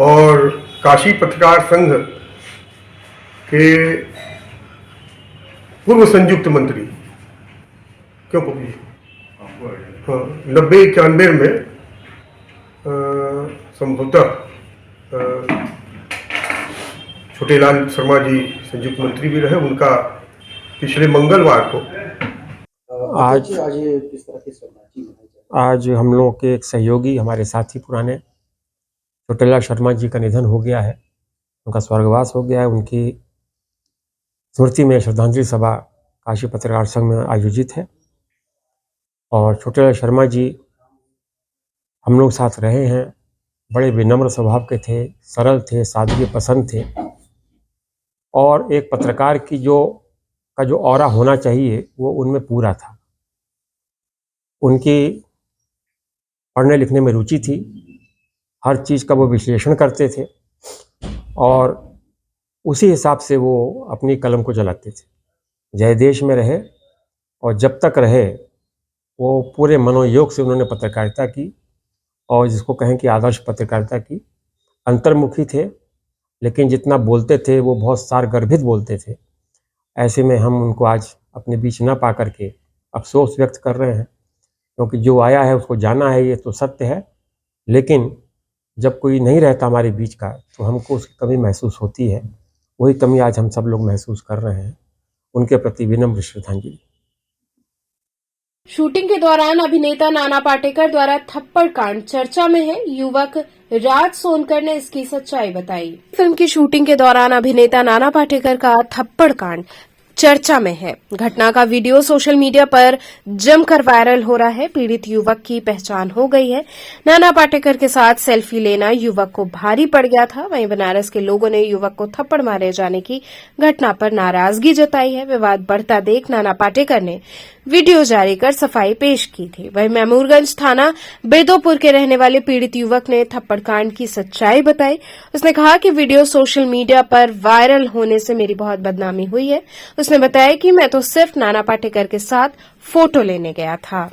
और काशी पत्रकार संघ के पूर्व संयुक्त मंत्री, क्यों पपी, हाँ, 90-91 में संभवतः छोटेलाल शर्मा जी संयुक्त मंत्री भी रहे। उनका पिछले मंगलवार को आज हम लोगों के एक सहयोगी, हमारे साथी पुराने छोटेलाल शर्मा जी का निधन हो गया है, उनका स्वर्गवास हो गया है। उनकी स्मृति में श्रद्धांजलि सभा काशी पत्रकार संघ में आयोजित है और छोटेलाल शर्मा जी हम लोग साथ रहे हैं। बड़े विनम्र स्वभाव के थे, सरल थे, सादगी पसंद थे और एक पत्रकार की जो ऑरा होना चाहिए वो उनमें पूरा था। उनकी पढ़ने लिखने में रुचि थी, हर चीज़ का वो विश्लेषण करते थे और उसी हिसाब से वो अपनी कलम को जलाते थे। जय देश में रहे और जब तक रहे वो पूरे मनोयोग से उन्होंने पत्रकारिता की और जिसको कहें कि आदर्श पत्रकारिता की। अंतर्मुखी थे, लेकिन जितना बोलते थे वो बहुत सारगर्भित बोलते थे। ऐसे में हम उनको आज अपने बीच न पा करके अफसोस व्यक्त कर रहे हैं, क्योंकि जो आया है उसको जाना है, ये तो सत्य है। लेकिन जब कोई नहीं रहता हमारे बीच का तो हमको उसकी कमी महसूस होती है। वही कमी आज हम सब लोग महसूस कर रहे हैं। उनके प्रति विनम्र श्रद्धांजलि। शूटिंग के दौरान अभिनेता नाना पाटेकर द्वारा थप्पड़ कांड चर्चा में है। युवक राज सोनकर ने इसकी सच्चाई बताई। फिल्म की शूटिंग के दौरान अभिनेता नाना पाटेकर का थप्पड़ कांड चर्चा में है। घटना का वीडियो सोशल मीडिया पर जमकर वायरल हो रहा है। पीड़ित युवक की पहचान हो गई है। नाना पाटेकर के साथ सेल्फी लेना युवक को भारी पड़ गया था। वहीं बनारस के लोगों ने युवक को थप्पड़ मारे जाने की घटना पर नाराजगी जताई है। विवाद बढ़ता देख नाना पाटेकर ने वीडियो जारी कर सफाई पेश की थी। वहीं मैमूरगंज थाना बेदोपुर के रहने वाले पीड़ित युवक ने थप्पड़ कांड की सच्चाई बताई। उसने कहा कि वीडियो सोशल मीडिया पर वायरल होने से मेरी बहुत बदनामी हुई है। उसने बताया कि मैं तो सिर्फ नाना पाटेकर के साथ फोटो लेने गया था।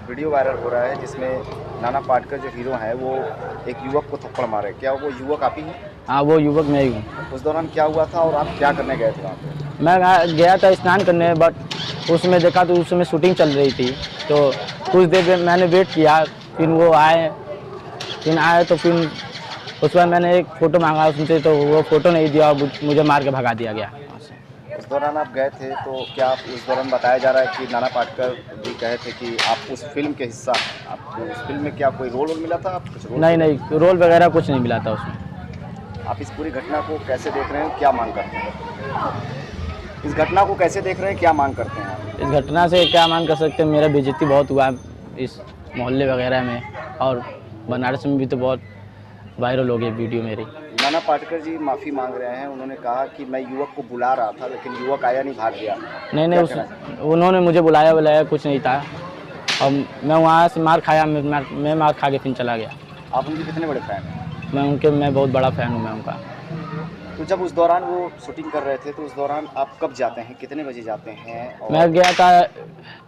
वीडियो वायरल हो रहा है जिसमें नाना पाटेकर जो हीरो हैं वो एक युवक को थप्पड़ मारे। क्या वो युवक आप ही हैं? हाँ, वो युवक मैं ही हूँ। उस दौरान क्या हुआ था और आप क्या करने गए थे वहाँ पे? मैं गया था स्नान करने, बट उसमें देखा तो उस समय शूटिंग चल रही थी, तो कुछ देर मैंने वेट किया। फिर वो आए तो फिर उस पर मैंने एक फ़ोटो मांगा उनसे, तो वो फ़ोटो नहीं दिया और मुझे मार के भगा दिया गया। उस दौरान आप गए थे तो क्या आप उस दौरान बताया जा रहा है कि नाना पाटेकर जी कहे थे कि आप उस फिल्म के हिस्सा, आपको उस फिल्म में क्या कोई रोल मिला था? आप कुछ नहीं, रोल वगैरह कुछ नहीं मिला था उसमें। आप इस पूरी घटना को कैसे देख रहे हैं, क्या मांग करते हैं? इस घटना को कैसे देख रहे हैं, क्या मांग करते हैं? इस घटना से क्या मांग कर सकते हैं, मेरा बेइज्जती बहुत हुआ इस मोहल्ले वगैरह में, और बनारस में भी तो बहुत वायरल हो गई वीडियो मेरी। नाना पाटेकर जी माफ़ी मांग रहे हैं। उन्होंने कहा कि मैं युवक को बुला रहा था लेकिन युवक आया नहीं, भाग गया। नहीं, उन्होंने मुझे बुलाया कुछ नहीं था, और मैं वहाँ से मार खाया, मैं मार खा के फिर चला गया। आप उनके कितने बड़े फ़ैन हैं? मैं बहुत बड़ा फ़ैन हूँ मैं उनका। तो जब उस दौरान वो शूटिंग कर रहे थे तो उस दौरान आप कब जाते हैं, कितने बजे जाते हैं? मैं गया था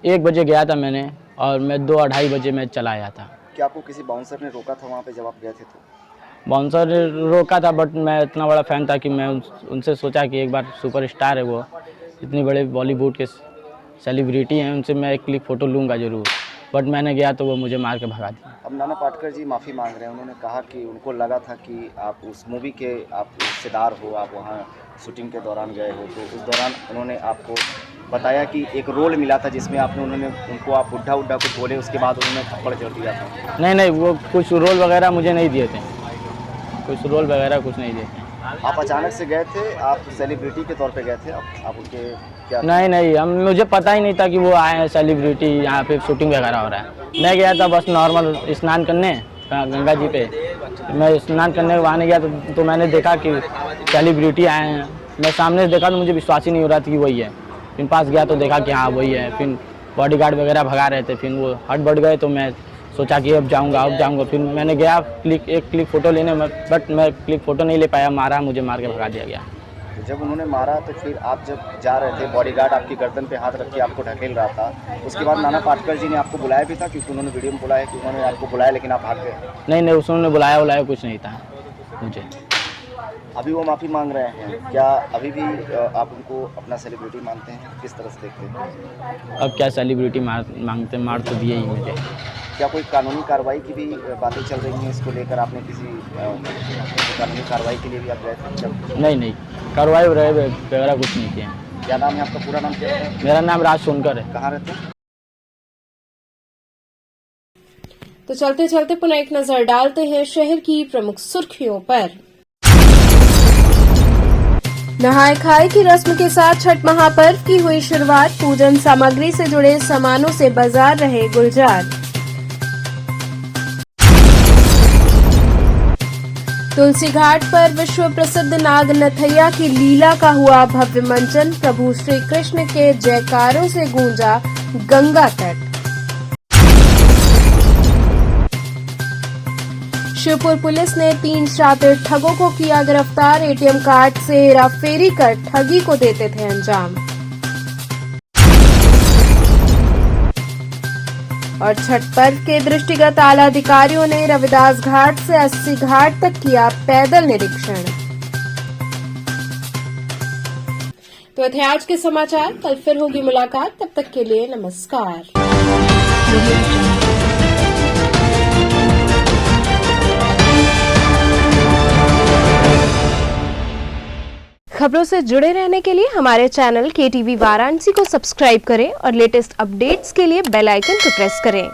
1 बजे गया था मैंने, और मैं 2-2:30 बजे मैं चला आया था। क्या आपको किसी बाउंसर ने रोका था वहाँ पे जब आप गए थे? तो बाउंसर रोका था, बट मैं इतना बड़ा फ़ैन था कि मैं उनसे सोचा कि एक बार सुपरस्टार है वो, इतने बड़े बॉलीवुड के सेलिब्रिटी हैं, उनसे मैं एक क्लिक फ़ोटो लूँगा ज़रूर, बट मैंने गया तो वो मुझे मार के भगा दिया। अब नाना पाटेकर जी माफ़ी मांग रहे हैं। उन्होंने कहा कि उनको लगा था कि आप उस मूवी के आप हिस्सेदार हो, आप वहाँ शूटिंग के दौरान गए हो, तो उस दौरान उन्होंने आपको बताया कि एक रोल मिला था जिसमें उनको आप बुढ़ा कुछ बोले, उसके बाद उन्होंने थप्पड़ जड़ दिया था। नहीं, वो कुछ रोल वगैरह मुझे नहीं दिए थे, कुछ रोल वगैरह कुछ नहीं दिए थे। आप अचानक से गए थे, आप सेलिब्रिटी के तौर पे गए थे, आप उनके क्या? नहीं, मुझे पता ही नहीं था कि वो आए हैं सेलिब्रिटी, यहाँ पे शूटिंग वगैरह हो रहा है। मैं गया था बस नॉर्मल स्नान करने गंगा जी पे, मैं स्नान करने वहाँ गया तो मैंने देखा कि सेलिब्रिटी आए हैं। मैं सामने देखा तो मुझे विश्वास ही नहीं हो रहा था कि वही है। फिर पास गया तो देखा कि हाँ वही है। फिर बॉडीगार्ड वगैरह भगा रहे थे, फिर वो हट बढ़ गए, तो मैं सोचा कि अब जाऊंगा। फिर मैंने गया एक क्लिक फ़ोटो लेने में, बट मैं क्लिक फ़ोटो नहीं ले पाया, मारा, मुझे मार के भगा दिया गया। जब उन्होंने मारा तो फिर आप जब जा रहे थे, बॉडीगार्ड आपकी गर्दन पे हाथ रख के आपको ढकेल रहा था, उसके बाद नाना पाटेकर जी ने आपको बुलाया भी था? क्योंकि उन्होंने वीडियो में बोला है कि उन्होंने आपको बुलाया लेकिन आप भाग गए। नहीं, उन्होंने बुलाया कुछ नहीं था मुझे। अभी वो माफ़ी मांग रहे हैं, क्या अभी भी आप उनको अपना सेलिब्रिटी मानते हैं? किस तरह से देखते हैं? अब क्या सेलिब्रिटी मांगते, मार तो दिए ही मुझे। क्या कोई कानूनी कार्रवाई की भी बातें चल रही हैं इसको लेकर? आपने किसी कानूनी कार्रवाई के लिए भी आप गए थे? नहीं, कार्रवाई वगैरह कुछ नहीं किया। क्या नाम है आपका? पूरा नाम क्या है? मेरा नाम राज सोनकर है। कहाँ रहते हैं? तो चलते चलते पुनः एक नजर डालते हैं शहर की प्रमुख सुर्खियों पर। नहाय खाए की रस्म के साथ छठ महापर्व की हुई शुरुआत। पूजन सामग्री से जुड़े सामानों से बाजार रहे गुलजार। तुलसी घाट पर विश्व प्रसिद्ध नाग नथैया की लीला का हुआ भव्य मंचन। प्रभु श्री कृष्ण के जयकारों से गूंजा गंगा तट। शिवपुर पुलिस ने 3 शातिर ठगों को किया गिरफ्तार। एटीएम कार्ड से हेराफेरी कर ठगी को देते थे अंजाम। और छठ पर्व के दृष्टिगत आला अधिकारियों ने रविदास घाट से 80 घाट तक किया पैदल निरीक्षण। तो थे आज के समाचार। कल फिर होगी मुलाकात, तब तक के लिए नमस्कार। खबरों से जुड़े रहने के लिए हमारे चैनल KTV वाराणसी को सब्सक्राइब करें और लेटेस्ट अपडेट्स के लिए बेल आइकन को प्रेस करें।